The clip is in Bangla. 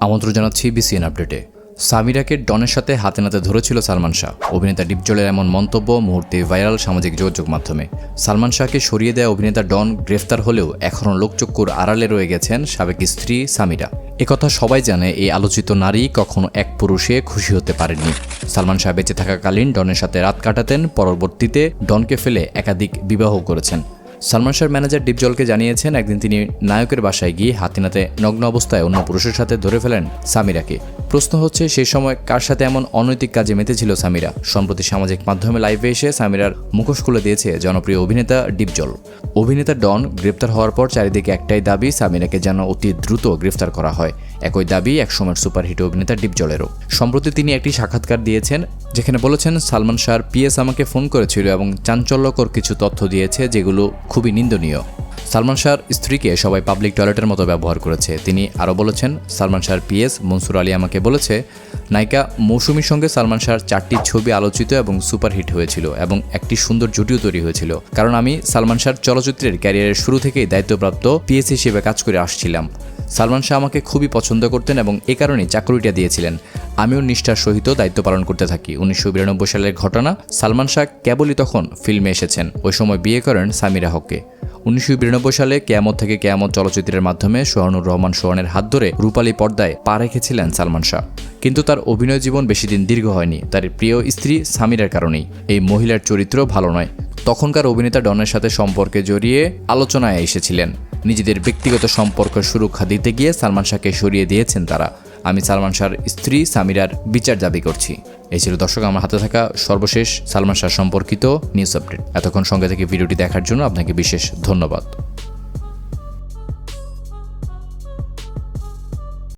আমন্ত্রণ জানাচ্ছি বিসিএন আপডেটে। সামিরাকে ডনের সাথে হাতে নাতে ধরেছিল সালমান শাহ। অভিনেতা ডিপজলের এমন মন্তব্য মুহূর্তে ভাইরাল সামাজিক যোগাযোগ মাধ্যমে। সালমান শাহকে সরিয়ে দেয়া অভিনেতা ডন গ্রেফতার হলেও এখনও লোকচক্ষুর আড়ালে রয়ে গেছেন সাবেক স্ত্রী সামিরা। একথা সবাই জানে, এই আলোচিত নারী কখনো এক পুরুষে খুশি হতে পারেননি। সালমান শাহ বেঁচে থাকাকালীন ডনের সাথে রাত কাটাতেন, পরবর্তীতে ডনকে ফেলে একাধিক বিবাহ করেছেন। সালমান শাহর ম্যানেজার ডিপজলকে জানিয়েছেন, একদিন তিনি নায়কের বাসায় গিয়ে হাতে নাতে নগ্ন অবস্থায় অন্য পুরুষের সাথে ধরে ফেলেন সামিরাকে। প্রশ্ন হচ্ছে, সেই সময় কার সাথে এমন অনৈতিক কাজে মেতেছিল সামিরা? সম্প্রতি সামাজিক মাধ্যমে লাইভে এসে সামিরার মুখোশ খুলে দিয়েছে জনপ্রিয় অভিনেতা ডিপজল। অভিনেতা ডন গ্রেপ্তার হওয়ার পর চারিদিকে একটাই দাবি, সামিরাকে যেন অতি দ্রুত গ্রেফতার করা হয়। একই দাবি একসময়ের সুপারহিট অভিনেতা ডিপজলেরও। সম্প্রতি তিনি একটি সাক্ষাৎকার দিয়েছেন, যেখানে বলেছেন, সালমান শাহর পিএস আমাকে ফোন করেছিল এবং চাঞ্চল্যকর কিছু তথ্য দিয়েছে যেগুলো খুবই নিন্দনীয়। সালমান শাহর স্ত্রীকে সবাই পাবলিক টয়লেটের মতো ব্যবহার করেছে। তিনি আরও বলেছেন, সালমান শাহর পিএস মনসুর আলী আমাকে বলেছে, নায়িকা মৌসুমীর সঙ্গে সালমান শাহর 4টি ছবি আলোচিত এবং সুপারহিট হয়েছিল এবং একটি সুন্দর জুটিও তৈরি হয়েছিল, কারণ আমি সালমান শাহর চলচ্চিত্রের ক্যারিয়ারের শুরু থেকেই দায়িত্বপ্রাপ্ত পিএস হিসেবে কাজ করে আসছিলাম। সালমান শাহ আমাকে খুবই পছন্দ করতেন এবং এ কারণেই চাকরিটা দিয়েছিলেন। আমিও নিষ্ঠার সহিত দায়িত্ব পালন করতে থাকি। 1992 সালের ঘটনা। সালমান শাহ কেবলই তখন ফিল্মে এসেছেন। ওই সময় বিয়ে করেন সামিরা হককে। 1992 সালে কেয়ামত থেকে কেয়ামত চলচ্চিত্রের মাধ্যমে সোহানুর রহমান সোহানের হাত ধরে রূপালী পর্দায় পা রেখেছিলেন সালমান শাহ। কিন্তু তার অভিনয় জীবন বেশি দিন দীর্ঘ হয়নি, তার প্রিয় স্ত্রী সামিরার কারণেই। এই মহিলার চরিত্র ভালো নয়। তখনকার অভিনেতা ডনের সাথে সম্পর্কে জড়িয়ে আলোচনায় এসেছিলেন। নিজেদের ব্যক্তিগত সম্পর্কের সুরক্ষা দিতে গিয়ে সালমান শাহকে সরিয়ে দিয়েছেন তারা। আমি সালমান শাহর স্ত্রী সামিরার বিচার দাবি করছি। এই ছিল দর্শক আমার হাতে থাকা সর্বশেষ সালমান শাহ সম্পর্কিত নিউজ আপডেট। এতক্ষণ সঙ্গে থেকে ভিডিওটি দেখার জন্য আপনাকে বিশেষ ধন্যবাদ।